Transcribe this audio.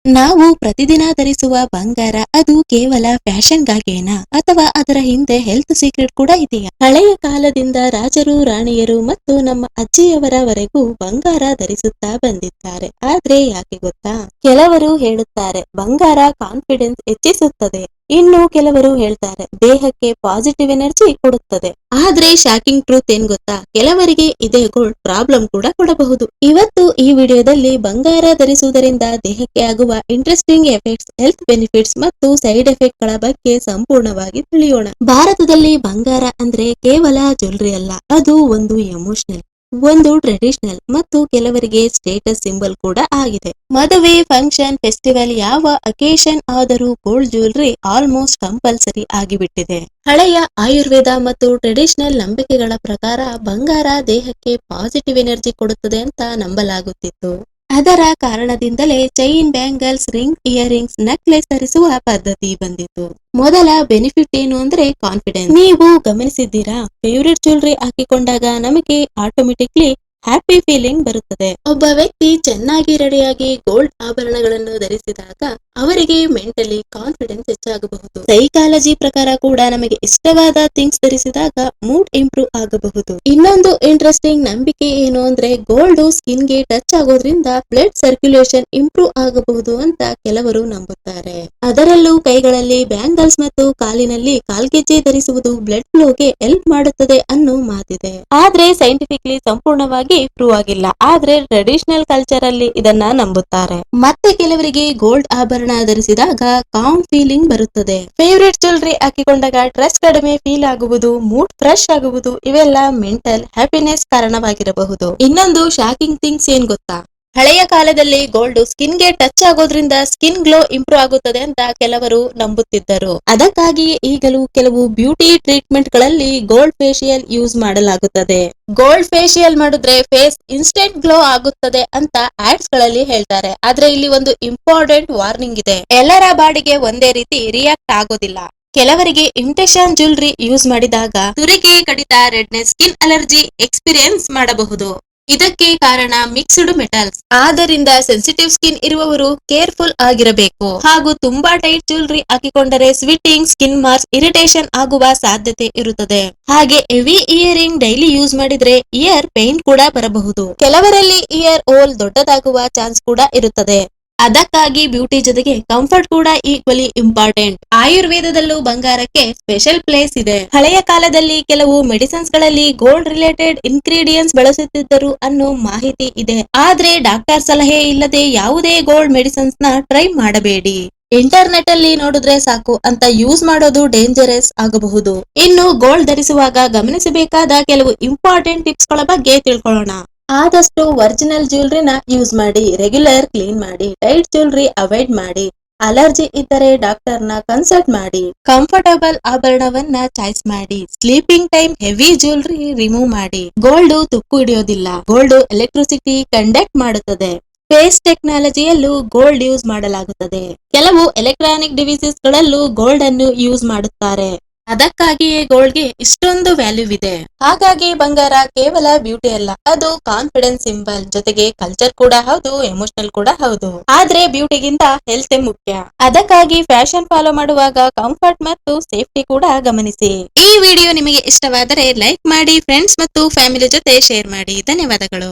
ನಾವು ಪ್ರತಿದಿನ ಧರಿಸುವ ಬಂಗಾರ ಅದು ಕೇವಲ ಫ್ಯಾಷನ್ಗಾಗೇನಾ ಅಥವಾ ಅದರ ಹಿಂದೆ ಹೆಲ್ತ್ ಸೀಕ್ರೆಟ್ ಕೂಡ ಇದೆಯಾ? ಹಳೆಯ ಕಾಲದಿಂದ ರಾಜರು, ರಾಣಿಯರು ಮತ್ತು ನಮ್ಮ ಅಜ್ಜಿಯವರವರೆಗೂ ಬಂಗಾರ ಧರಿಸುತ್ತಾ ಬಂದಿದ್ದಾರೆ. ಆದ್ರೆ ಯಾಕೆ ಗೊತ್ತಾ? ಕೆಲವರು ಹೇಳುತ್ತಾರೆ ಬಂಗಾರ ಕಾನ್ಫಿಡೆನ್ಸ್ ಹೆಚ್ಚಿಸುತ್ತದೆ, ಇನ್ನು ಕೆಲವರು ಹೇಳ್ತಾರೆ ದೇಹಕ್ಕೆ ಪಾಸಿಟಿವ್ ಎನರ್ಜಿ ಕೊಡುತ್ತದೆ. ಆದ್ರೆ ಶಾಕಿಂಗ್ ಟ್ರೂತ್ ಏನ್ ಗೊತ್ತಾ? ಕೆಲವರಿಗೆ ಇದೇ ಗೋಲ್ಡ್ ಪ್ರಾಬ್ಲಮ್ ಕೂಡ ಕೊಡಬಹುದು. ಇವತ್ತು ಈ ವಿಡಿಯೋದಲ್ಲಿ ಬಂಗಾರ ಧರಿಸುವುದರಿಂದ ದೇಹಕ್ಕೆ ಆಗುವ ಇಂಟ್ರೆಸ್ಟಿಂಗ್ ಎಫೆಕ್ಟ್ಸ್, ಹೆಲ್ತ್ ಬೆನಿಫಿಟ್ಸ್ ಮತ್ತು ಸೈಡ್ ಎಫೆಕ್ಟ್ ಗಳ ಬಗ್ಗೆ ಸಂಪೂರ್ಣವಾಗಿ ತಿಳಿಯೋಣ. ಭಾರತದಲ್ಲಿ ಬಂಗಾರ ಅಂದ್ರೆ ಕೇವಲ ಜ್ಯುವೆಲರಿ ಅಲ್ಲ, ಅದು ಒಂದು ಎಮೋಷನಲ್, ಒಂದು ಟ್ರೆಡಿಷನಲ್ ಮತ್ತು ಕೆಲವರಿಗೆ ಸ್ಟೇಟಸ್ ಸಿಂಬಲ್ ಕೂಡ ಆಗಿದೆ. ಮದುವೆ, ಫಂಕ್ಷನ್, ಫೆಸ್ಟಿವಲ್ ಯಾವ ಅಕೇಶನ್ ಆದರೂ ಗೋಲ್ಡ್ ಜ್ಯುವೆಲರಿ ಆಲ್ಮೋಸ್ಟ್ ಕಂಪಲ್ಸರಿ ಆಗಿಬಿಟ್ಟಿದೆ. ಹಳೆಯ ಆಯುರ್ವೇದ ಮತ್ತು ಟ್ರೆಡಿಷನಲ್ ನಂಬಿಕೆಗಳ ಪ್ರಕಾರ ಬಂಗಾರ ದೇಹಕ್ಕೆ ಪಾಸಿಟಿವ್ ಎನರ್ಜಿ ಕೊಡುತ್ತದೆ ಅಂತ ನಂಬಲಾಗುತ್ತಿತ್ತು. ಅದರ ಕಾರಣದಿಂದಲೇ chain, bangles, ring, earrings, necklace ಧರಿಸುವ ಪದ್ಧತಿ ಬಂದಿತ್ತು. ಮೊದಲ ಬೆನಿಫಿಟ್ ಏನು ಅಂದ್ರೆ ಕಾನ್ಫಿಡೆನ್ಸ್. ನೀವು ಗಮನಿಸಿದ್ದೀರಾ, ಫೇವರಿಟ್ ಜ್ಯುವೆಲರಿ ಹಾಕಿಕೊಂಡಾಗ ನಮಗೆ ಆಟೋಮೆಟಿಕ್ಲಿ ಹ್ಯಾಪಿ ಫೀಲಿಂಗ್ ಬರುತ್ತದೆ. ಒಬ್ಬ ವ್ಯಕ್ತಿ ಚೆನ್ನಾಗಿ ರೆಡಿಯಾಗಿ ಗೋಲ್ಡ್ ಆಭರಣಗಳನ್ನು ಧರಿಸಿದಾಗ ಅವರಿಗೆ ಮೆಂಟಲಿ ಕಾನ್ಫಿಡೆನ್ಸ್ ಹೆಚ್ಚಾಗಬಹುದು. ಸೈಕಾಲಜಿ ಪ್ರಕಾರ ಕೂಡ ನಮಗೆ ಇಷ್ಟವಾದ ಥಿಂಗ್ಸ್ ಧರಿಸಿದಾಗ ಮೂಡ್ ಇಂಪ್ರೂವ್ ಆಗಬಹುದು. ಇನ್ನೊಂದು ಇಂಟ್ರೆಸ್ಟಿಂಗ್ ನಂಬಿಕೆ ಏನು ಅಂದ್ರೆ ಗೋಲ್ಡ್ ಸ್ಕಿನ್ ಗೆ ಟಚ್ ಆಗೋದ್ರಿಂದ ಬ್ಲಡ್ ಸರ್ಕ್ಯುಲೇಷನ್ ಇಂಪ್ರೂವ್ ಆಗಬಹುದು ಅಂತ ಕೆಲವರು ನಂಬುತ್ತಾರೆ. ಅದರಲ್ಲೂ ಕೈಗಳಲ್ಲಿ ಬ್ಯಾಂಗಲ್ಸ್ ಮತ್ತು ಕಾಲಿನಲ್ಲಿ ಕಾಲ್ಗೆಜ್ಜೆ ಧರಿಸುವುದು ಬ್ಲಡ್ ಫ್ಲೋಗೆ ಹೆಲ್ಪ್ ಮಾಡುತ್ತದೆ ಅನ್ನೋ ಮಾತಿದೆ. ಆದ್ರೆ ಸೈಂಟಿಫಿಕ್ಲಿ ಸಂಪೂರ್ಣವಾಗಿ ಪ್ರೂವ್ ಆಗಿಲ್ಲ. ಆದ್ರೆ ಟ್ರೆಡಿಷನಲ್ ಕಲ್ಚರ್ ಅಲ್ಲಿ ಇದನ್ನ ನಂಬುತ್ತಾರೆ. ಮತ್ತೆ ಕೆಲವರಿಗೆ ಗೋಲ್ಡ್ ಆಭರಣ ಧರಿಸಿದಾಗ ಕಾಮ್ ಫೀಲಿಂಗ್ ಬರುತ್ತದೆ. ಫೇವರಿಟ್ ಜ್ಯುವೆಲರಿ ಹಾಕಿಕೊಂಡಾಗ ಸ್ಟ್ರೆಸ್ ಕಡಿಮೆ ಫೀಲ್ ಆಗುವುದು, ಮೂಡ್ ಫ್ರೆಶ್ ಆಗುವುದು, ಇವೆಲ್ಲ ಮೆಂಟಲ್ ಹ್ಯಾಪಿನೆಸ್ ಕಾರಣವಾಗಿರಬಹುದು. ಇನ್ನೊಂದು ಶಾಕಿಂಗ್ ಥಿಂಗ್ಸ್ ಏನ್ ಗೊತ್ತಾ? ಹಳೆಯ ಕಾಲದಲ್ಲಿ ಗೋಲ್ಡ್ ಸ್ಕಿನ್ ಗೆ ಟಚ್ ಆಗೋದ್ರಿಂದ ಸ್ಕಿನ್ ಗ್ಲೋ ಇಂಪ್ರೂವ್ ಆಗುತ್ತದೆ ಅಂತ ಕೆಲವರು ನಂಬುತ್ತಿದ್ದರು. ಅದಕ್ಕಾಗಿ ಈಗಲೂ ಕೆಲವು ಬ್ಯೂಟಿ ಟ್ರೀಟ್ಮೆಂಟ್ ಗಳಲ್ಲಿ ಗೋಲ್ಡ್ ಫೇಶಿಯಲ್ ಯೂಸ್ ಮಾಡಲಾಗುತ್ತದೆ. ಗೋಲ್ಡ್ ಫೇಶಿಯಲ್ ಮಾಡಿದ್ರೆ ಫೇಸ್ ಇನ್ಸ್ಟೆಂಟ್ ಗ್ಲೋ ಆಗುತ್ತದೆ ಅಂತ ಆಡ್ಸ್ ಗಳಲ್ಲಿ ಹೇಳ್ತಾರೆ. ಆದ್ರೆ ಇಲ್ಲಿ ಒಂದು ಇಂಪಾರ್ಟೆಂಟ್ ವಾರ್ನಿಂಗ್ ಇದೆ. ಎಲ್ಲರ ಬಾಡಿಗೆ ಒಂದೇ ರೀತಿ ರಿಯಾಕ್ಟ್ ಆಗೋದಿಲ್ಲ. ಕೆಲವರಿಗೆ ಇಮಿಟೇಷನ್ ಜ್ಯುವೆಲರಿ ಯೂಸ್ ಮಾಡಿದಾಗ ತುರಿಕೆ, ಕಡಿತ, ರೆಡ್ನೆಸ್, ಸ್ಕಿನ್ ಅಲರ್ಜಿ ಎಕ್ಸ್ಪೀರಿಯನ್ಸ್ ಮಾಡಬಹುದು. ಇದಕ್ಕೆ ಕಾರಣ ಮಿಕ್ಸ್ಡ್ ಮೆಟಲ್ಸ್. ಆದ್ದರಿಂದ ಸೆನ್ಸಿಟಿವ್ ಸ್ಕಿನ್ ಇರುವವರು ಕೇರ್ಫುಲ್ ಆಗಿರಬೇಕು. ಹಾಗೂ ತುಂಬಾ ಟೈಟ್ ಜ್ಯುವೆಲರಿ ಹಾಕಿಕೊಂಡರೆ ಸ್ವಿಟ್ಟಿಂಗ್, ಸ್ಕಿನ್ ಮಾರ್ಕ್ಸ್, ಇರಿಟೇಷನ್ ಆಗುವ ಸಾಧ್ಯತೆ ಇರುತ್ತದೆ. ಹಾಗೆ ಹೆವಿ ಇಯರಿಂಗ್ ಡೈಲಿ ಯೂಸ್ ಮಾಡಿದ್ರೆ ಇಯರ್ ಪೇನ್ ಕೂಡ ಬರಬಹುದು. ಕೆಲವರಲ್ಲಿ ಇಯರ್ ಹೋಲ್ ದೊಡ್ಡದಾಗುವ ಚಾನ್ಸ್ ಕೂಡ ಇರುತ್ತದೆ. ಅದಕ್ಕಾಗಿ ಬ್ಯೂಟಿ ಜೊತೆಗೆ ಕಂಫರ್ಟ್ ಕೂಡ ಈಕ್ವಲಿ ಇಂಪಾರ್ಟೆಂಟ್. ಆಯುರ್ವೇದದಲ್ಲೂ ಬಂಗಾರಕ್ಕೆ ಸ್ಪೆಷಲ್ ಪ್ಲೇಸ್ ಇದೆ. ಹಳೆಯ ಕಾಲದಲ್ಲಿ ಕೆಲವು ಮೆಡಿಸಿನ್ಸ್ ಗಳಲ್ಲಿ ಗೋಲ್ಡ್ ರಿಲೇಟೆಡ್ ಇನ್ಗ್ರೀಡಿಯೆಂಟ್ಸ್ ಬಳಸುತ್ತಿದ್ದರು ಅನ್ನೋ ಮಾಹಿತಿ ಇದೆ. ಆದ್ರೆ ಡಾಕ್ಟರ್ ಸಲಹೆ ಇಲ್ಲದೆ ಯಾವುದೇ ಗೋಲ್ಡ್ ಮೆಡಿಸಿನ್ಸ್ ನ ಟ್ರೈ ಮಾಡಬೇಡಿ. ಇಂಟರ್ನೆಟ್ ಅಲ್ಲಿ ನೋಡಿದ್ರೆ ಸಾಕು ಅಂತ ಯೂಸ್ ಮಾಡೋದು ಡೇಂಜರಸ್ ಆಗಬಹುದು. ಇನ್ನು ಗೋಲ್ಡ್ ಧರಿಸುವಾಗ ಗಮನಿಸಬೇಕಾದ ಕೆಲವು ಇಂಪಾರ್ಟೆಂಟ್ ಟಿಪ್ಸ್ ಗಳ ಬಗ್ಗೆ ತಿಳ್ಕೊಳ್ಳೋಣ. ಆದಷ್ಟು ಒರಿಜಿನಲ್ ಜ್ಯುವೆಲರಿನ ಯೂಸ್ ಮಾಡಿ, ರೆಗ್ಯುಲರ್ ಕ್ಲೀನ್ ಮಾಡಿ, ಟೈಟ್ ಜ್ಯುವೆಲರಿ ಅವಾಯ್ಡ್ ಮಾಡಿ, ಅಲರ್ಜಿ ಇದ್ದರೆ ಡಾಕ್ಟರ್ ನ ಕನ್ಸಲ್ಟ್ ಮಾಡಿ, ಕಂಫರ್ಟಬಲ್ ಆಭರಣವನ್ನ ಚಾಯ್ಸ್ ಮಾಡಿ, sleeping time heavy jewellery remove ಮಾಡಿ. ಗೋಲ್ಡ್ ತುಕ್ಕು ಹಿಡಿಯೋದಿಲ್ಲ, ಗೋಲ್ಡ್ ಎಲೆಕ್ಟ್ರಿಸಿಟಿ ಕಂಡಕ್ಟ್ ಮಾಡುತ್ತದೆ. ಸ್ಪೇಸ್ ಟೆಕ್ನಾಲಜಿಯಲ್ಲೂ ಗೋಲ್ಡ್ ಯೂಸ್ ಮಾಡಲಾಗುತ್ತದೆ. ಕೆಲವು ಎಲೆಕ್ಟ್ರಾನಿಕ್ ಡಿವೈಸಸ್ ಗಳಲ್ಲೂ ಗೋಲ್ಡ್ ಅನ್ನು ಯೂಸ್ ಮಾಡುತ್ತಾರೆ. ಅದಕ್ಕಾಗಿಯೇ ಗೋಲ್ಡ್ ಗೆ ಇಷ್ಟೊಂದು ವ್ಯಾಲ್ಯೂ ಇದೆ. ಹಾಗಾಗಿ ಬಂಗಾರ ಕೇವಲ ಬ್ಯೂಟಿ ಅಲ್ಲ, ಅದು ಕಾನ್ಫಿಡೆನ್ಸ್ ಸಿಂಬಲ್, ಜೊತೆಗೆ ಕಲ್ಚರ್ ಕೂಡ ಹೌದು, ಎಮೋಷನಲ್ ಕೂಡ ಹೌದು. ಆದ್ರೆ ಬ್ಯೂಟಿಗಿಂತ ಹೆಲ್ತ್ ಮುಖ್ಯ. ಅದಕ್ಕಾಗಿ ಫ್ಯಾಷನ್ ಫಾಲೋ ಮಾಡುವಾಗ ಕಂಫರ್ಟ್ ಮತ್ತು ಸೇಫ್ಟಿ ಕೂಡ ಗಮನಿಸಿ. ಈ ವಿಡಿಯೋ ನಿಮಗೆ ಇಷ್ಟವಾದರೆ ಲೈಕ್ ಮಾಡಿ, ಫ್ರೆಂಡ್ಸ್ ಮತ್ತು ಫ್ಯಾಮಿಲಿ ಜೊತೆ ಶೇರ್ ಮಾಡಿ. ಧನ್ಯವಾದಗಳು.